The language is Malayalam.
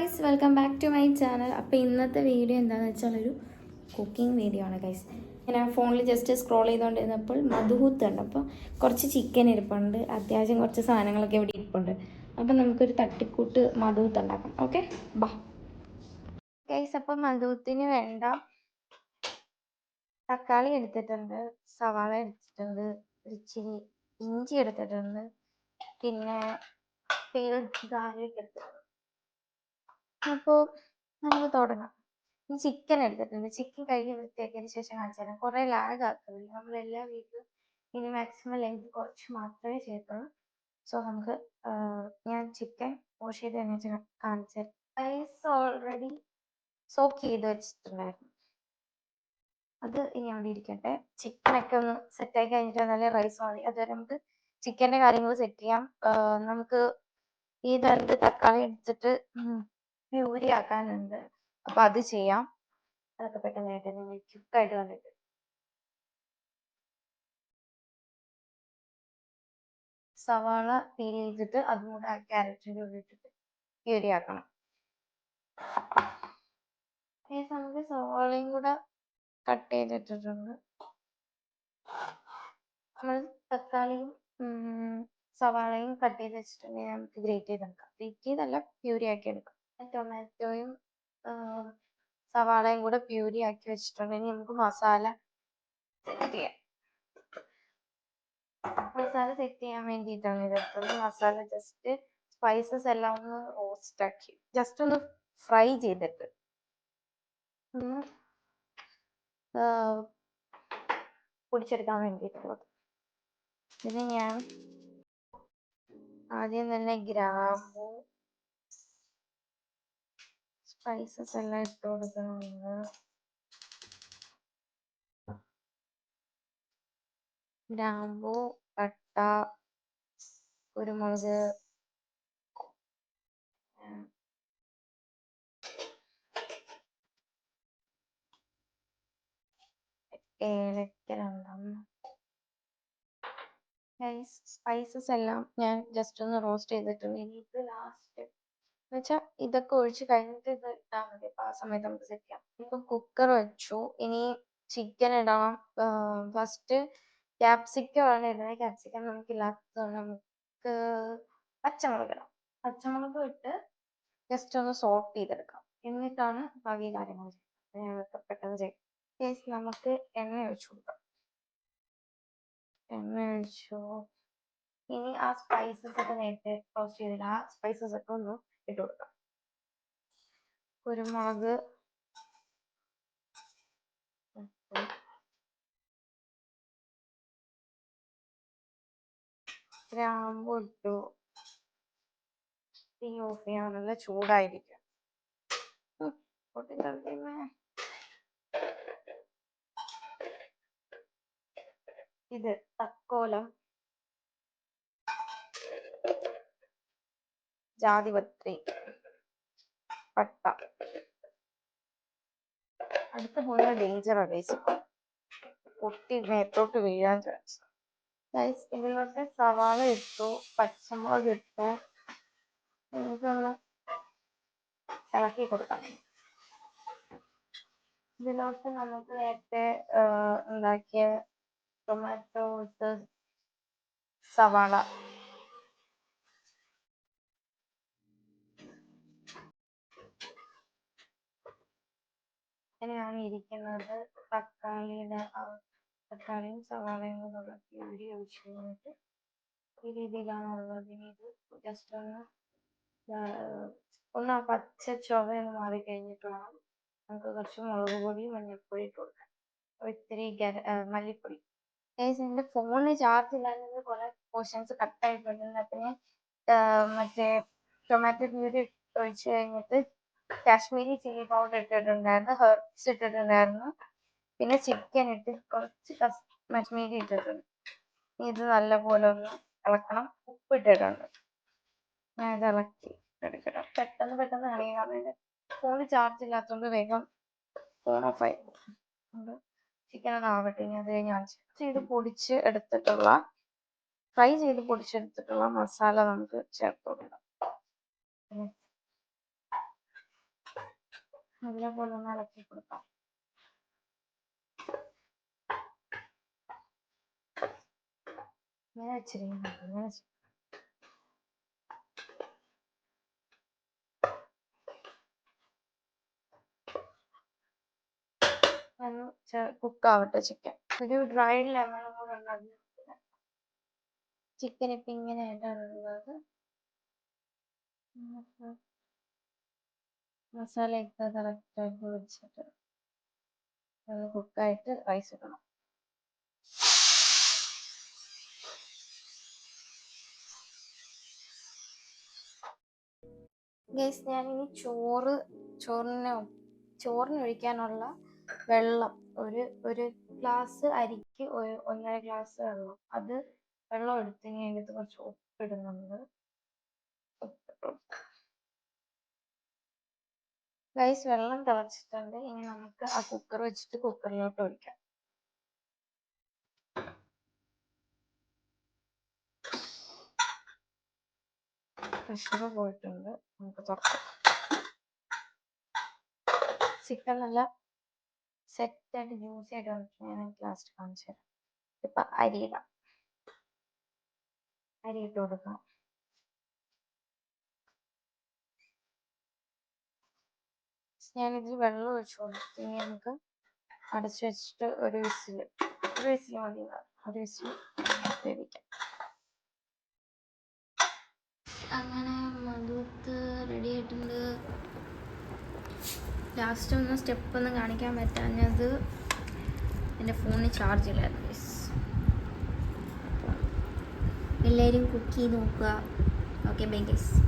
Guys, welcome back to my channel. അപ്പോൾ ഇന്നത്തെ വീഡിയോ എന്താണെന്ന് വെച്ചാൽ ഒരു കുക്കിംഗ് വീഡിയോ ആണ് ഗൈസ്. ഞാൻ ഫോണിൽ ജസ്റ്റ് സ്ക്രോൾ ചെയ്തുകൊണ്ടിരുന്നപ്പോൾ മധുഹൂത്ത് ഉണ്ട്. അപ്പോൾ കുറച്ച് ചിക്കൻ ഇരിപ്പുണ്ട്, അത്യാവശ്യം കുറച്ച് സാധനങ്ങളൊക്കെ ഇവിടെ ഇരിപ്പുണ്ട്. അപ്പം നമുക്കൊരു തട്ടിക്കൂട്ട് മധുഹൂത്ത് ഉണ്ടാക്കാം. ഓക്കെ, ബാ ഗൈസ്. അപ്പം മധുഹൂത്തിന് വേണ്ട തക്കാളി എടുത്തിട്ടുണ്ട്, സവാള എടുത്തിട്ടുണ്ട്, ഇച്ചിരി ഇഞ്ചി എടുത്തിട്ടുണ്ട്, പിന്നെ ഗാർലിക് എടുത്തിട്ടുണ്ട്. അപ്പോൾ നമുക്ക് തുടങ്ങാം. ചിക്കൻ എടുത്തിട്ടുണ്ട്. ചിക്കൻ കഴുകി വൃത്തിയാക്കിയതിന് ശേഷം കാണിച്ചു തരാം. കുറേ ലാഗ് ആക്കുന്നില്ല. നമ്മളെല്ലാ വീട്ടിലും ഇനി മാക്സിമം ലെങ്ത് കുറച്ച് മാത്രമേ ചെയ്യത്തുള്ളൂ. സോ നമുക്ക് ഞാൻ ചിക്കൻ വാഷ് ചെയ്ത് കഴിഞ്ഞിട്ട് കാണിച്ചു തരാം. റൈസ് ഓൾറെഡി സോക്ക് ചെയ്ത് വെച്ചിട്ടുണ്ടായിരുന്നു, അത് ഇനി അവിടെ ഇരിക്കട്ടെ. ചിക്കനൊക്കെ ഒന്ന് സെറ്റായി കഴിഞ്ഞിട്ട് നല്ല റൈസ് മതി. അതുവരെ നമുക്ക് ചിക്കൻ്റെ കാര്യങ്ങൾ സെറ്റ് ചെയ്യാം. നമുക്ക് ഈ 2 തക്കാളി എടുത്തിട്ട് പ്യൂരി ആക്കാനുണ്ട്. അപ്പൊ അത് ചെയ്യാം. അതൊക്കെ പെട്ടെന്നായിട്ട് നിങ്ങൾ ക്വിക്കായിട്ട് കണ്ടിട്ട് സവാള പീൽ ചെയ്തിട്ട് അതും കൂടെ ആ ക്യാരറ്റിൻ്റെ കൂടെ ഇട്ടിട്ട് പ്യൂരി ആക്കണം. നമുക്ക് സവാളയും കൂടെ കട്ട് ചെയ്തിട്ടിട്ടുണ്ട്. നമ്മൾ തക്കാളിയും സവാളയും കട്ട് ചെയ്ത് വെച്ചിട്ടുണ്ടെങ്കിൽ നമുക്ക് ഗ്രേറ്റ് ചെയ്തെടുക്കാം. ഗ്രേറ്റ് ചെയ്തല്ല, പ്യൂരി ആക്കി എടുക്കാം. ടൊമാറ്റോയും സവാളയും കൂടെ പ്യൂരി ആക്കി വെച്ചിട്ടുണ്ടെങ്കിൽ നമുക്ക് മസാല സെറ്റ് ചെയ്യാം. മസാല സെറ്റ് ചെയ്യാൻ വേണ്ടിയിട്ടാണ് ഇതെടുത്തത്. മസാല ജസ്റ്റ് സ്പൈസസ് എല്ലാം ഒന്ന് റോസ്റ്റ് ആക്കി ജസ്റ്റ് ഒന്ന് ഫ്രൈ ചെയ്തിട്ട് പൊടിച്ചെടുക്കാൻ വേണ്ടിയിട്ടുള്ളത്. ഇതിന് ഞാൻ ആദ്യം തന്നെ ഗ്രാമ്പൂ സ്പൈസസ് എല്ലാം ഇട്ട് കൊടുക്കുന്നുണ്ട്. ഗ്രാമ്പൂ, പട്ട, കുരുമുളക്, ഏലക്ക 2. സ്പൈസസ് എല്ലാം ഞാൻ ജസ്റ്റ് ഒന്ന് റോസ്റ്റ് ചെയ്തിട്ടുണ്ട്. ഇനി ഇത് ലാസ്റ്റ് എന്ന് വെച്ചാൽ ഇതൊക്കെ ഒഴിച്ച് കഴിഞ്ഞിട്ട് ഇത് ഇട്ടാൽ മതി. അപ്പൊ ആ സമയത്ത് നമുക്ക് സെറ്റ് ചെയ്യാം. ഇപ്പൊ കുക്കർ വെച്ചു. ഇനി ചിക്കൻ ഇടണം. ഫസ്റ്റ് ക്യാപ്സിക്കം ആണ് ഇടുന്നത്. ക്യാപ്സിക്കം നമുക്കില്ലാത്തതുകൊണ്ട് നമുക്ക് പച്ചമുളക് ഇടാം. പച്ചമുളക് ഇട്ട് ജസ്റ്റ് ഒന്ന് സോട്ട് ചെയ്തെടുക്കാം. എന്നിട്ടാണ് ബാക്കി കാര്യങ്ങൾ ഞങ്ങൾക്ക് പെട്ടെന്ന് ചെയ്യും. നമുക്ക് എണ്ണ ഒഴിച്ചു കൊടുക്കാം. എണ്ണ ഒഴിച്ചു. ഇനി ആ സ്പൈസസ് ഒക്കെ നേരത്തെ റോസ്റ്റ് ചെയ്തില്ല, ആ സ്പൈസസ് ഒക്കെ ഒന്ന് ഇട്ട് കൊടുക്കാം. കുരുമുളക്, ഗ്രാമ്പു ഇട്ടു. തീ ഓഫ് ചെയ്യാൻ നല്ല ചൂടായിരിക്കും. ഇത് തക്കോലം, ജാതിപത്രി, പട്ട. അടുത്ത പോലെ ഡേഞ്ചർ പൊട്ടി മേത്തോട്ട് വീഴാൻ ചാൻസ്. ഇതിലോട്ട് സവാള ഇട്ടു, പച്ചമുളക് ഇട്ടു. ഇതൊന്ന് ഇളക്കി കൊടുക്കാം. ഇതിലോട്ട് നമുക്ക് നേരത്തെ ഉണ്ടാക്കിയ ടൊമാറ്റോ ഇട്ട് സവാള ഇങ്ങനെയാണ് ഇരിക്കുന്നത്. തക്കാളിയും സവാളയും കൂടെ പ്യൂരി ഒഴിച്ച് കഴിഞ്ഞിട്ട് ഈ രീതിയിലാണ് ഉള്ളത്. ഇനി ഇത് ജസ്റ്റ് ഒന്ന് ആ പച്ച ചുവയൊന്ന് മാറിക്കഴിഞ്ഞിട്ട് വേണം നമുക്ക് കുറച്ച് മുളക് പൊടി, മഞ്ഞൾപ്പൊടി ഇട്ട് കൊടുക്കാം. ഇത്തിരി മല്ലിപ്പൊടി. എൻ്റെ ഫോണിന് ചാർജ് ഇല്ലാതെ കുറെ പോർഷൻസ് കട്ടായിട്ടുണ്ട്. അപ്പം ഞാൻ മറ്റേ ടൊമാറ്റോ പ്യൂരി ഒഴിച്ച് കഴിഞ്ഞിട്ട് കാശ്മീരി ചില്ലി പൗഡർ ഇട്ടിട്ടുണ്ടായിരുന്നു, ഹെർബ്സ് ഇട്ടിട്ടുണ്ടായിരുന്നു, പിന്നെ ചിക്കൻ ഇട്ട് കുറച്ച് കാശ്മീരി ഇട്ടിട്ടുണ്ട്. ഇത് നല്ലപോലെ ഒന്ന് ഇളക്കണം. ഉപ്പ് ഇട്ടിട്ടുണ്ട്. ഞാൻ ഇത് ഇളക്കി എടുക്കണം. പെട്ടെന്ന് കളിയാൻ വേണ്ടി ഫോണിൽ ചാർജ് ഇല്ലാത്തതുകൊണ്ട് വേഗം ഫോൺ ഓഫായി. ചിക്കൻ ഒന്ന് ആവട്ടെ. ഇനി അത് കഴിഞ്ഞ് ഫ്രൈ ചെയ്ത് പൊടിച്ചെടുത്തിട്ടുള്ള മസാല നമുക്ക് ചേർത്ത് കൊടുക്കാം. അതേപോലെ ഒന്ന് ഇളക്കി കൊടുക്കാം. ഇങ്ങനെ വെച്ചിരിക്കുന്നു. കുക്കാവട്ടെ ചിക്കൻ. ഒരു ഡ്രൈ ലെമണും കൂടെ ഉണ്ടെങ്കിൽ ചിക്കൻ ഇപ്പം ഇങ്ങനെയായിട്ടാണുള്ളത്. മസാലയൊക്കെ കറക്റ്റായിട്ട് വെച്ചിട്ട് അത് കുക്കായിട്ട് റൈസ് ഇടണം. ഗൈസ്, ഞാനിനി ചോറിന് ഒഴിക്കാനുള്ള വെള്ളം ഒരു ഗ്ലാസ് അരിക്ക് 1.5 ഗ്ലാസ് വെള്ളം, അത് വെള്ളം എടുത്ത് ഇനി അതിനകത്ത് കുറച്ച് ഉപ്പിടുന്നുണ്ട്. ഗൈസ്, വെള്ളം തിളച്ചിട്ടുണ്ട്. ഇനി നമുക്ക് ആ കുക്കർ വെച്ചിട്ട് കുക്കറിലോട്ട് ഒഴിക്കാം. പ്രഷർ പോയിട്ടുണ്ട്. നമുക്ക് തുറക്കാം. ചിക്കൻ നല്ല സെറ്റായിട്ട് ജ്യൂസി ആയിട്ട് വന്നിട്ട് ഞാൻ ലാസ്റ്റ് കാണിച്ചു തരാം. ഇപ്പം അരി ഇട്ട് കൊടുക്കാം. ഞാനിതിൽ വെള്ളം ഒഴിച്ചു കൊടുത്തു. ഇനി നമുക്ക് അടച്ചു വെച്ചിട്ട് ഒരു വിസിൽ മതി. ഒരു വിസിൽ വേവിക്കാം. അങ്ങനെ മധുത്ത് റെഡി ആയിട്ടുണ്ട്. ലാസ്റ്റ് ഒന്ന് സ്റ്റെപ്പ് ഒന്നും കാണിക്കാൻ പറ്റാഞ്ഞത് എൻ്റെ ഫോണിൽ ചാർജ് ഇല്ലായിരുന്നു. എല്ലാവരും കുക്ക് ചെയ്ത് നോക്കുക. Okay, bye guys.